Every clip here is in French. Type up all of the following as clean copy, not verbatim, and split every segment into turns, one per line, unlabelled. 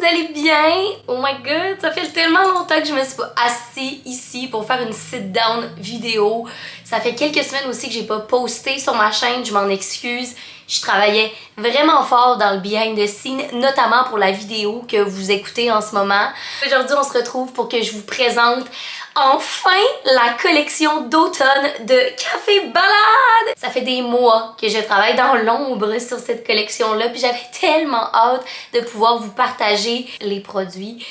allez bien? Oh my god, ça fait tellement longtemps que je me suis pas assise ici pour faire une sit-down vidéo. Ça fait quelques semaines aussi que j'ai pas posté sur ma chaîne, je m'en excuse. Je travaillais vraiment fort dans le behind the scenes, notamment pour la vidéo que vous écoutez en ce moment. Aujourd'hui, on se retrouve pour que je vous présente enfin la collection d'automne de Café Balade! Ça fait des mois que je travaille dans l'ombre sur cette collection-là, puis j'avais tellement hâte de pouvoir vous partager les produits.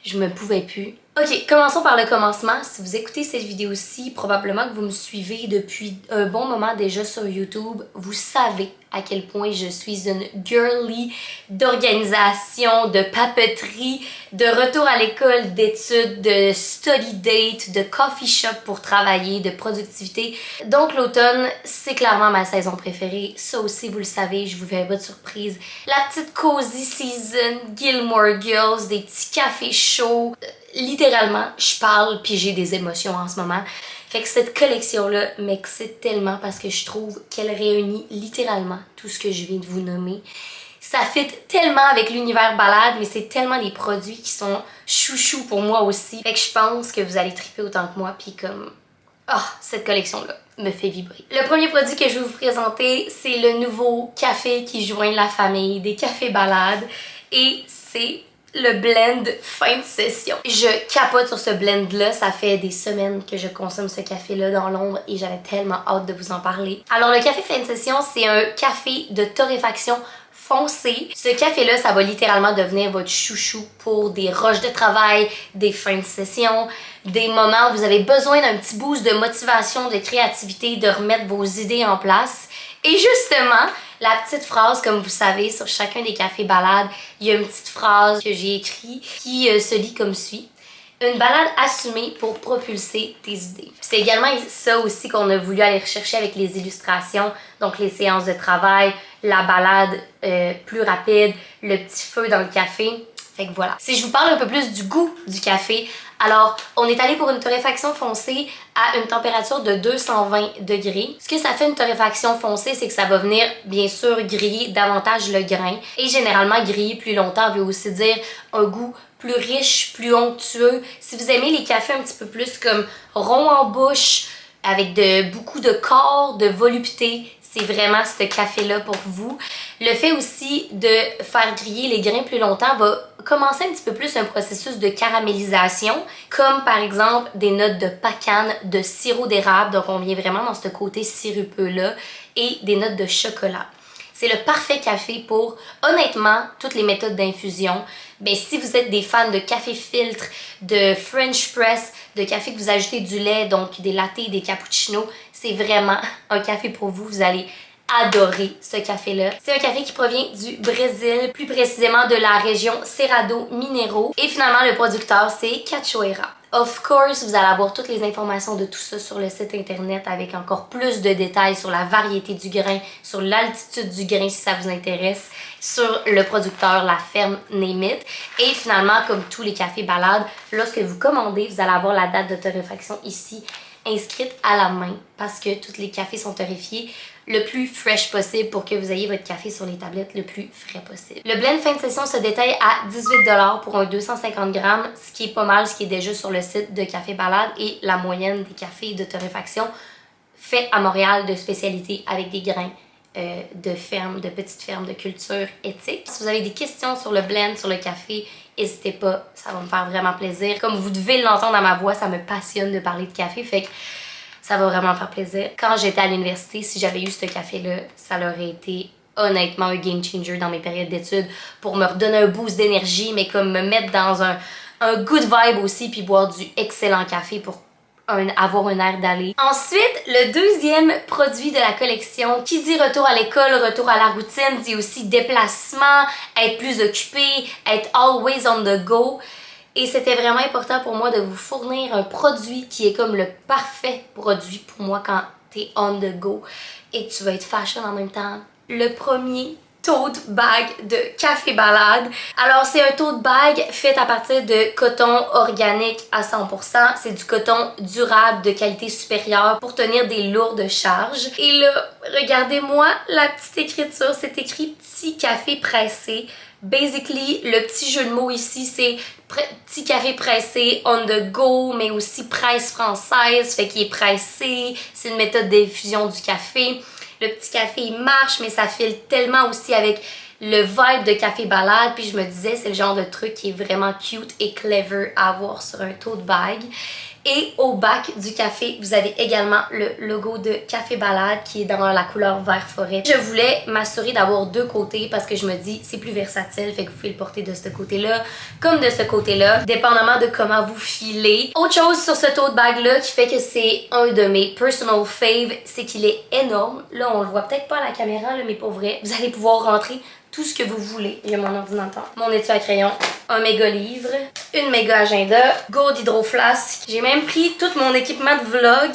Je me pouvais plus. Ok, commençons par le commencement. Si vous écoutez cette vidéo-ci, probablement que vous me suivez depuis un bon moment déjà sur YouTube, vous savez à quel point je suis une girly d'organisation, de papeterie, de retour à l'école, d'études, de study date, de coffee shop pour travailler, de productivité. Donc l'automne, c'est clairement ma saison préférée. Ça aussi, vous le savez, je vous fais pas de surprise. La petite cozy season, Gilmore Girls, des petits cafés chauds. Littéralement, je parle puis j'ai des émotions en ce moment. Fait que cette collection-là m'excite tellement parce que je trouve qu'elle réunit littéralement tout ce que je viens de vous nommer. Ça fit tellement avec l'univers balade, mais c'est tellement des produits qui sont chouchous pour moi aussi. Fait que je pense que vous allez triper autant que moi, puis comme... cette collection-là me fait vibrer. Le premier produit que je vais vous présenter, c'est le nouveau café qui joint la famille des cafés balades. Et c'est le blend fin de session. Je capote sur ce blend-là. Ça fait des semaines que je consomme ce café-là dans l'ombre et j'avais tellement hâte de vous en parler. Alors, le café fin de session, c'est un café de torréfaction foncé. Ce café-là, ça va littéralement devenir votre chouchou pour des rushs de travail, des fins de session, des moments où vous avez besoin d'un petit boost de motivation, de créativité, de remettre vos idées en place. Et justement, la petite phrase, comme vous savez, sur chacun des cafés balades, il y a une petite phrase que j'ai écrite qui se lit comme suit. Une balade assumée pour propulser tes idées. C'est également ça aussi qu'on a voulu aller rechercher avec les illustrations, donc les séances de travail, la balade plus rapide, le petit feu dans le café. Fait que voilà. Si je vous parle un peu plus du goût du café, alors on est allé pour une torréfaction foncée à une température de 220 degrés. Ce que ça fait une torréfaction foncée, c'est que ça va venir bien sûr griller davantage le grain et généralement griller plus longtemps veut aussi dire un goût plus riche, plus onctueux. Si vous aimez les cafés un petit peu plus comme rond en bouche, avec beaucoup de corps, de volupté, c'est vraiment ce café-là pour vous. Le fait aussi de faire griller les grains plus longtemps va commencer un petit peu plus un processus de caramélisation, comme par exemple des notes de pacane, de sirop d'érable, donc on vient vraiment dans ce côté sirupeux-là, et des notes de chocolat. C'est le parfait café pour, honnêtement, toutes les méthodes d'infusion. Ben, si vous êtes des fans de café filtre, de French press, de café que vous ajoutez du lait, donc des lattés, des cappuccinos, c'est vraiment un café pour vous. Vous allez adorer ce café-là. C'est un café qui provient du Brésil, plus précisément de la région Cerrado Mineiro. Et finalement, le producteur, c'est Cachoeira. Of course, vous allez avoir toutes les informations de tout ça sur le site internet avec encore plus de détails sur la variété du grain, sur l'altitude du grain si ça vous intéresse, sur le producteur, la ferme, name it. Et finalement, comme tous les cafés balades, lorsque vous commandez, vous allez avoir la date de torréfaction ici inscrite à la main parce que tous les cafés sont torréfiés le plus fresh possible pour que vous ayez votre café sur les tablettes le plus frais possible. Le blend fin de session se détaille à 18$ pour un 250 grammes, ce qui est pas mal, ce qui est déjà sur le site de Café Balade et la moyenne des cafés de torréfaction faits à Montréal de spécialité avec des grains de ferme, de petites fermes de culture éthique. Si vous avez des questions sur le blend, sur le café, n'hésitez pas, ça va me faire vraiment plaisir. Comme vous devez l'entendre à ma voix, ça me passionne de parler de café, fait que ça va vraiment me faire plaisir. Quand j'étais à l'université, si j'avais eu ce café-là, ça aurait été honnêtement un game changer dans mes périodes d'études pour me redonner un boost d'énergie, mais comme me mettre dans un good vibe aussi, puis boire du excellent café pour avoir un air d'aller. Ensuite, le deuxième produit de la collection, qui dit retour à l'école, retour à la routine, dit aussi déplacement, être plus occupé, être always on the go. Et c'était vraiment important pour moi de vous fournir un produit qui est comme le parfait produit pour moi quand t'es on the go et que tu vas être fashion en même temps. Le premier tote bag de Café Balade. Alors c'est un tote bag fait à partir de coton organique à 100%. C'est du coton durable de qualité supérieure pour tenir des lourdes charges. Et là, regardez-moi la petite écriture. C'est écrit petit café pressé. Basically, le petit jeu de mots ici, c'est petit café pressé on the go, mais aussi presse française, fait qu'il est pressé. C'est une méthode d'infusion du café. Le petit café, il marche, mais ça file tellement aussi avec le vibe de Café Balade. Puis je me disais, c'est le genre de truc qui est vraiment cute et clever à avoir sur un tote bag. Et au bac du café, vous avez également le logo de Café Balade qui est dans la couleur vert forêt. Je voulais m'assurer d'avoir deux côtés parce que je me dis c'est plus versatile, fait que vous pouvez le porter de ce côté-là comme de ce côté-là, dépendamment de comment vous filez. Autre chose sur ce tote bag-là qui fait que c'est un de mes personal fave, c'est qu'il est énorme. Là, on le voit peut-être pas à la caméra, là, mais pour vrai, vous allez pouvoir rentrer tout ce que vous voulez. J'ai mon ordinateur, mon étui à crayon, un méga livre, une méga agenda, gourde hydroflasque. J'ai même pris tout mon équipement de vlog.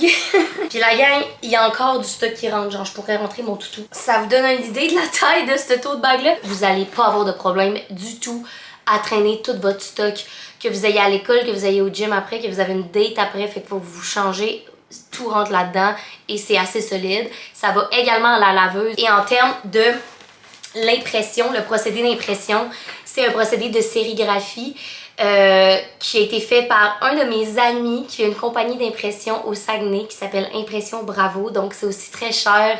Puis la gang, il y a encore du stock qui rentre. Genre, je pourrais rentrer mon toutou. Ça vous donne une idée de la taille de ce tote bag-là. Vous allez pas avoir de problème du tout à traîner tout votre stock. Que vous ayez à l'école, que vous ayez au gym après, que vous avez une date après, fait qu'il faut vous changer. Tout rentre là-dedans et c'est assez solide. Ça va également à la laveuse. Et en termes de l'impression, le procédé d'impression, c'est un procédé de sérigraphie qui a été fait par un de mes amis qui a une compagnie d'impression au Saguenay qui s'appelle Impression Bravo. Donc c'est aussi très cher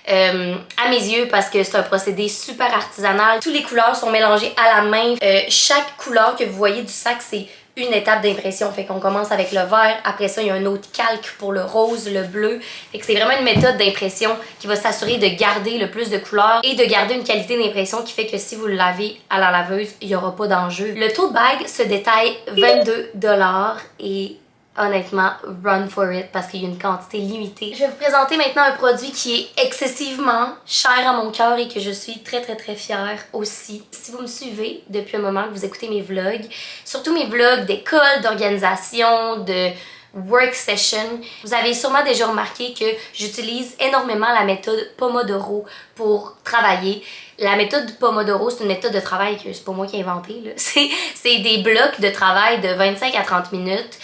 à mes yeux parce que c'est un procédé super artisanal. Toutes les couleurs sont mélangées à la main. Chaque couleur que vous voyez du sac, c'est une étape d'impression. Fait qu'on commence avec le vert, après ça il y a un autre calque pour le rose, le bleu. Fait que c'est vraiment une méthode d'impression qui va s'assurer de garder le plus de couleurs et de garder une qualité d'impression qui fait que si vous le lavez à la laveuse, il n'y aura pas d'enjeu. Le tote bag se détaille 22$ et honnêtement, run for it parce qu'il y a une quantité limitée. Je vais vous présenter maintenant un produit qui est excessivement cher à mon cœur et que je suis très fière aussi. Si vous me suivez depuis un moment, que vous écoutez mes vlogs, surtout mes vlogs d'école, d'organisation, de work session, vous avez sûrement déjà remarqué que j'utilise énormément la méthode Pomodoro pour travailler. La méthode Pomodoro, c'est une méthode de travail que c'est pas moi qui ai inventé. C'est des blocs de travail de 25 à 30 minutes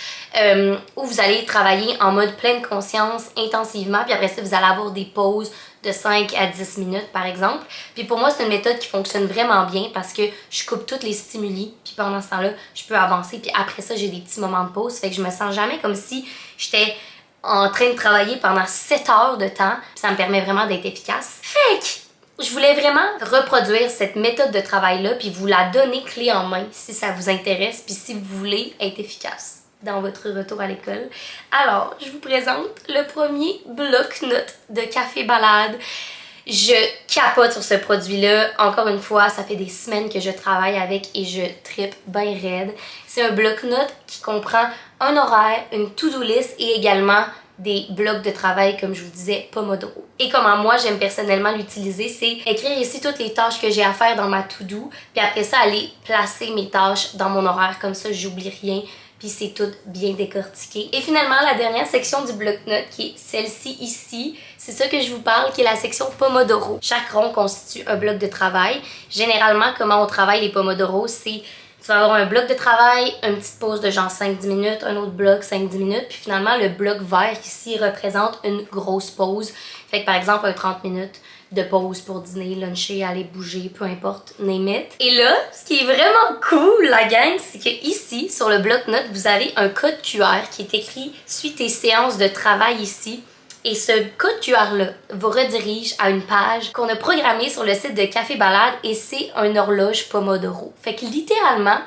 où vous allez travailler en mode pleine conscience intensivement. Puis après ça, vous allez avoir des pauses de 5 à 10 minutes par exemple. Puis pour moi, c'est une méthode qui fonctionne vraiment bien parce que je coupe tous les stimuli. Puis pendant ce temps-là, je peux avancer. Puis après ça, j'ai des petits moments de pause. Fait que je me sens jamais comme si j'étais en train de travailler pendant 7 heures de temps. Puis ça me permet vraiment d'être efficace. Fait que je voulais vraiment reproduire cette méthode de travail-là puis vous la donner clé en main si ça vous intéresse puis si vous voulez être efficace dans votre retour à l'école. Alors, je vous présente le premier bloc-notes de Café Balade. Je capote sur ce produit-là. Encore une fois, ça fait des semaines que je travaille avec et je trippe bien raide. C'est un bloc-notes qui comprend un horaire, une to-do list et également des blocs de travail, comme je vous disais, Pomodoro. Et comment moi, j'aime personnellement l'utiliser, c'est écrire ici toutes les tâches que j'ai à faire dans ma to-do, puis après ça, aller placer mes tâches dans mon horaire. Comme ça, j'oublie rien, puis c'est tout bien décortiqué. Et finalement, la dernière section du bloc-notes, qui est celle-ci ici, c'est ça que je vous parle, qui est la section Pomodoro. Chaque rond constitue un bloc de travail. Généralement, comment on travaille les Pomodoro, c'est tu vas avoir un bloc de travail, une petite pause de genre 5-10 minutes, un autre bloc 5-10 minutes, puis finalement le bloc vert ici représente une grosse pause. Fait que par exemple un 30 minutes de pause pour dîner, luncher, aller bouger, peu importe, name it. Et là, ce qui est vraiment cool la gang, c'est que ici, sur le bloc-notes, vous avez un code QR qui est écrit « Suis tes séances de travail ici ». Et ce code QR-là vous redirige à une page qu'on a programmée sur le site de Café Balade et c'est une horloge Pomodoro. Fait que littéralement,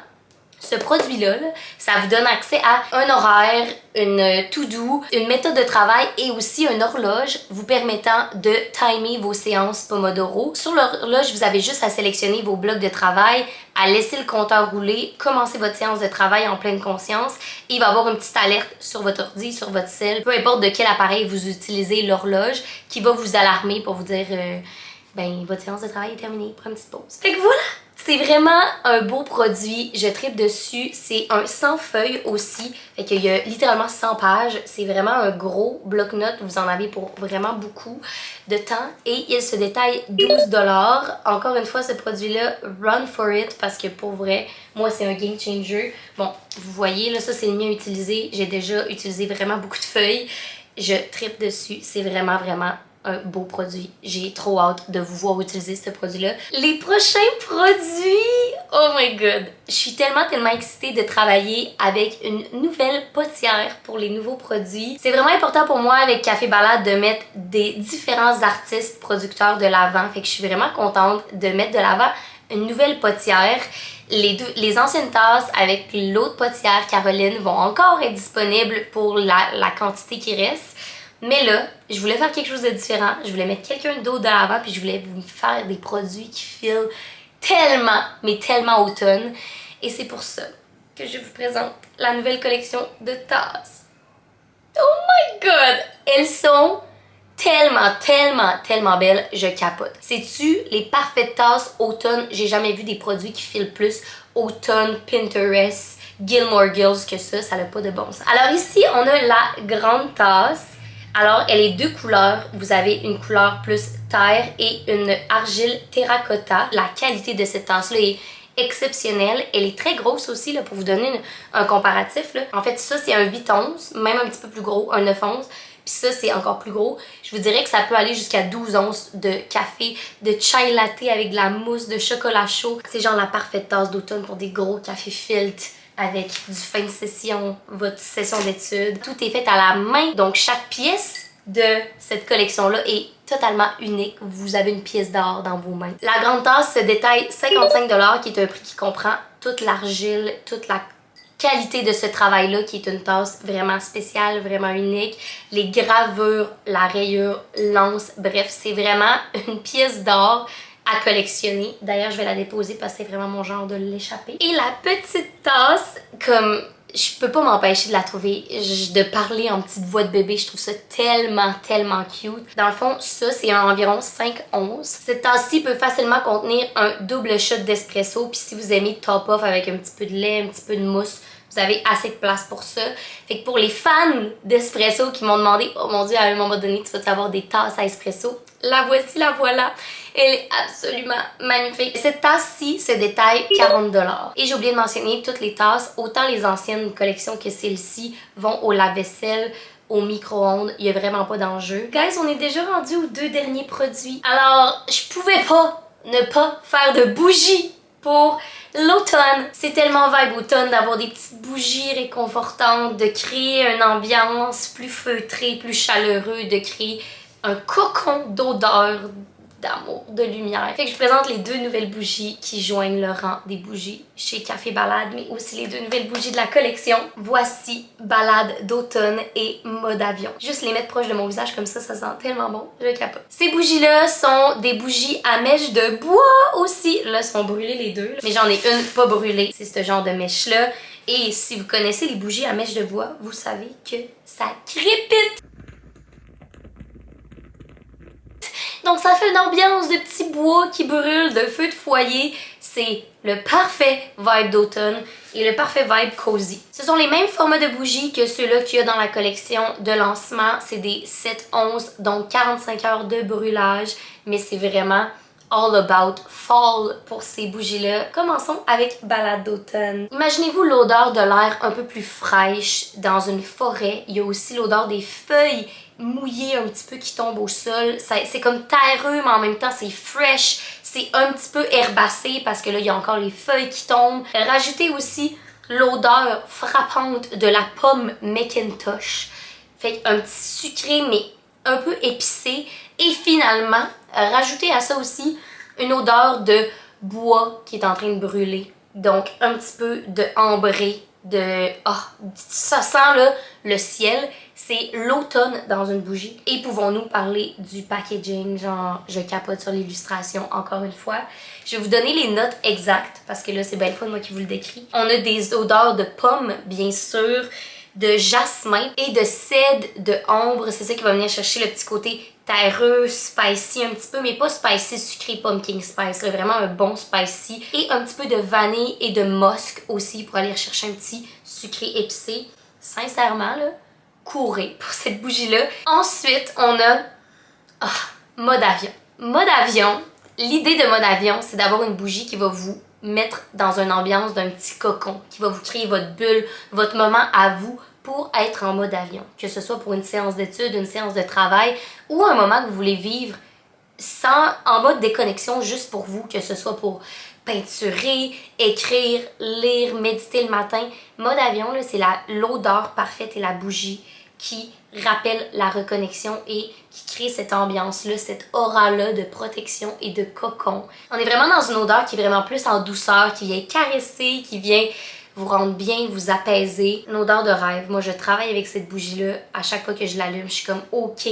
ce produit-là, ça vous donne accès à un horaire, une to-do, une méthode de travail et aussi une horloge vous permettant de timer vos séances Pomodoro. Sur l'horloge, vous avez juste à sélectionner vos blocs de travail, à laisser le compteur rouler, commencer votre séance de travail en pleine conscience et il va y avoir une petite alerte sur votre ordi, sur votre cell, peu importe de quel appareil vous utilisez l'horloge, qui va vous alarmer pour vous dire ben votre séance de travail est terminée, prends une petite pause. Fait que voilà! C'est vraiment un beau produit, je tripe dessus. C'est un 100 feuilles aussi, fait qu'il y a littéralement 100 pages. C'est vraiment un gros bloc-notes, vous en avez pour vraiment beaucoup de temps. Et il se détaille 12$. Encore une fois, ce produit-là, run for it, parce que pour vrai, moi c'est un game changer. Bon, vous voyez, là ça c'est le mien utilisé. J'ai déjà utilisé vraiment beaucoup de feuilles. Je tripe dessus, c'est vraiment un beau produit. J'ai trop hâte de vous voir utiliser ce produit-là. Les prochains produits, oh my god! Je suis tellement excitée de travailler avec une nouvelle potière pour les nouveaux produits. C'est vraiment important pour moi avec Café Balade de mettre des différents artistes producteurs de l'avant. Fait que je suis vraiment contente de mettre de l'avant une nouvelle potière. Les anciennes tasses avec l'autre potière Caroline vont encore être disponibles pour la quantité qui reste. Mais là, je voulais faire quelque chose de différent. Je voulais mettre quelqu'un d'autre de l'avant, puis je voulais vous faire des produits qui filent tellement, mais tellement automne. Et c'est pour ça que je vous présente la nouvelle collection de tasses. Oh my god! Elles sont tellement belles, je capote. C'est-tu les parfaites tasses automne? J'ai jamais vu des produits qui filent plus automne, Pinterest, Gilmore Girls que ça n'a pas de bon sens. Alors ici, on a la grande tasse. Alors, elle est deux couleurs. Vous avez une couleur plus terre et une argile terracotta. La qualité de cette tasse-là est exceptionnelle. Elle est très grosse aussi, là, pour vous donner un comparatif. Là. En fait, ça, c'est un 8 onces, même un petit peu plus gros, un 9 onces. Puis ça, c'est encore plus gros. Je vous dirais que ça peut aller jusqu'à 12 onces de café, de chai latte avec de la mousse, de chocolat chaud. C'est genre la parfaite tasse d'automne pour des gros cafés filtres avec du fin de session, votre session d'études. Tout est fait à la main, donc chaque pièce de cette collection-là est totalement unique. Vous avez une pièce d'or dans vos mains. La grande tasse se détaille 55$, qui est un prix qui comprend toute l'argile, toute la qualité de ce travail-là, qui est une tasse vraiment spéciale, vraiment unique. Les gravures, la rayure, l'anse, bref, c'est vraiment une pièce d'or à collectionner. D'ailleurs, je vais la déposer parce que c'est vraiment mon genre de l'échapper. Et la petite tasse, comme je peux pas m'empêcher de la trouver, de parler en petite voix de bébé, je trouve ça tellement cute. Dans le fond, ça, c'est environ 5 onces. Cette tasse-ci peut facilement contenir un double shot d'espresso, puis si vous aimez top off avec un petit peu de lait, un petit peu de mousse, vous avez assez de place pour ça. Fait que pour les fans d'espresso qui m'ont demandé, oh mon dieu, à un moment donné, tu vas avoir des tasses à espresso, la voici, la voilà. Elle est absolument magnifique. Cette tasse-ci se détaille 40$. Et j'ai oublié de mentionner, toutes les tasses, autant les anciennes collections que celles-ci, vont au lave-vaisselle, au micro-ondes. Il n'y a vraiment pas d'enjeu. Guys, on est déjà rendu aux 2 derniers produits. Alors, je pouvais pas ne pas faire de bougies pour l'automne. C'est tellement vibe automne d'avoir des petites bougies réconfortantes, de créer une ambiance plus feutrée, plus chaleureuse, de créer un cocon d'odeur, d'amour, de lumière. Fait que je présente les 2 nouvelles bougies qui joignent le rang des bougies chez Café Balade, mais aussi les 2 nouvelles bougies de la collection. Voici Balade d'automne et Mode Avion. Juste les mettre proche de mon visage comme ça sent tellement bon, je capote. Ces bougies-là sont des bougies à mèche de bois aussi. Là, sont brûlées les 2, mais j'en ai une pas brûlée. C'est ce genre de mèche-là. Et si vous connaissez les bougies à mèche de bois, vous savez que ça crépite. Donc ça fait une ambiance de petits bois qui brûlent, de feux de foyer. C'est le parfait vibe d'automne et le parfait vibe cozy. Ce sont les mêmes formats de bougies que ceux-là qu'il y a dans la collection de lancement. C'est des 7 onces, donc 45 heures de brûlage. Mais c'est vraiment all about fall pour ces bougies-là. Commençons avec Balade d'automne. Imaginez-vous l'odeur de l'air un peu plus fraîche dans une forêt. Il y a aussi l'odeur des feuilles mouillées un petit peu qui tombent au sol. C'est comme terreux, mais en même temps c'est fresh. C'est un petit peu herbacé parce que là, il y a encore les feuilles qui tombent. Rajoutez aussi l'odeur frappante de la pomme Macintosh. Fait un petit sucré, mais un peu épicé. Et finalement, rajoutez à ça aussi une odeur de bois qui est en train de brûler. Donc, un petit peu de ambré, de... ça sent là le ciel. C'est l'automne dans une bougie. Et pouvons-nous parler du packaging? Genre, je capote sur l'illustration encore une fois. Je vais vous donner les notes exactes parce que là, c'est bien le fun, moi qui vous le décris. On a des odeurs de pommes, bien sûr, de jasmin et de cèdre, de ambre. C'est ça qui va venir chercher le petit côté terreux, spicy un petit peu, mais pas spicy sucré pumpkin spice, là, vraiment un bon spicy. Et un petit peu de vanille et de musc aussi pour aller chercher un petit sucré épicé. Sincèrement, là, courez pour cette bougie-là. Ensuite, on a mode avion. Mode avion, l'idée de mode avion, c'est d'avoir une bougie qui va vous mettre dans une ambiance d'un petit cocon, qui va vous créer votre bulle, votre moment à vous pour être en mode avion. Que ce soit pour une séance d'études, une séance de travail ou un moment que vous voulez vivre en mode déconnexion juste pour vous, que ce soit pour peinturer, écrire, lire, méditer le matin. Mode avion, c'est l'odeur parfaite et la bougie qui rappelle la reconnexion et qui crée cette ambiance-là, cette aura-là de protection et de cocon. On est vraiment dans une odeur qui est vraiment plus en douceur, qui vient caresser, qui vient vous rendre bien, vous apaiser. Une odeur de rêve. Moi, je travaille avec cette bougie-là. À chaque fois que je l'allume, je suis comme OK.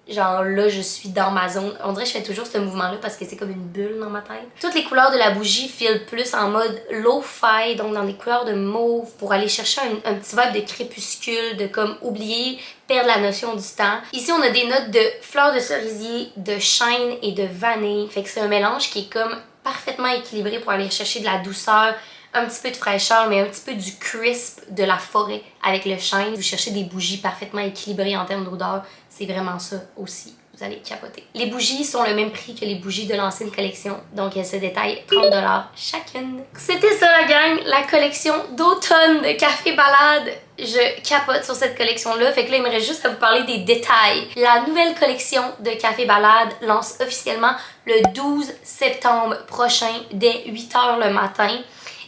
Genre là, je suis dans ma zone. On dirait que je fais toujours ce mouvement-là parce que c'est comme une bulle dans ma tête. Toutes les couleurs de la bougie filent plus en mode lo-fi, donc dans des couleurs de mauve pour aller chercher un petit vibe de crépuscule, de comme oublier, perdre la notion du temps. Ici, on a des notes de fleurs de cerisier, de chêne et de vanille. Fait que c'est un mélange qui est comme parfaitement équilibré pour aller chercher de la douceur, un petit peu de fraîcheur, mais un petit peu du crisp de la forêt avec le chêne. Vous cherchez des bougies parfaitement équilibrées en termes d'odeur, c'est vraiment ça aussi. Vous allez capoter. Les bougies sont le même prix que les bougies de l'ancienne collection, donc elles se détaillent 30$ chacune. C'était ça la gang, la collection d'automne de Café Ballade. Je capote sur cette collection-là, fait que là, il me reste juste à vous parler des détails. La nouvelle collection de Café Ballade lance officiellement le 12 septembre prochain dès 8h le matin.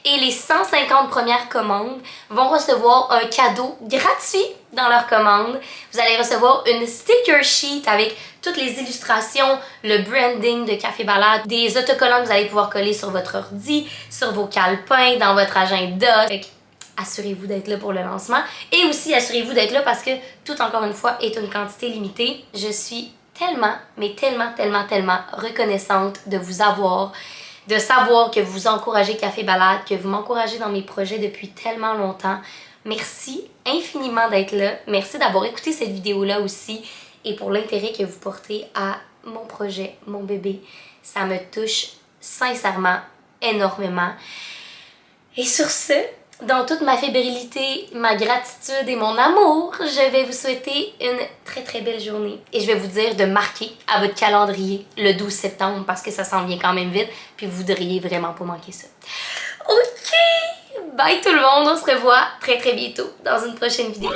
Et les 150 premières commandes vont recevoir un cadeau gratuit dans leur commande. Vous allez recevoir une sticker sheet avec toutes les illustrations, le branding de Café Ballade, des autocollants que vous allez pouvoir coller sur votre ordi, sur vos calepins, dans votre agenda. Fait que assurez-vous d'être là pour le lancement. Et aussi, assurez-vous d'être là parce que tout, encore une fois, est une quantité limitée. Je suis tellement, mais tellement, tellement, tellement reconnaissante de vous avoir, de savoir que vous encouragez Café Ballade, que vous m'encouragez dans mes projets depuis tellement longtemps. Merci infiniment d'être là. Merci d'avoir écouté cette vidéo-là aussi et pour l'intérêt que vous portez à mon projet, mon bébé. Ça me touche sincèrement énormément. Et sur ce, dans toute ma fébrilité, ma gratitude et mon amour, je vais vous souhaiter une très très belle journée. Et je vais vous dire de marquer à votre calendrier le 12 septembre parce que ça s'en vient quand même vite. Puis vous voudriez vraiment pas manquer ça. Ok! Bye tout le monde, on se revoit très très bientôt dans une prochaine vidéo.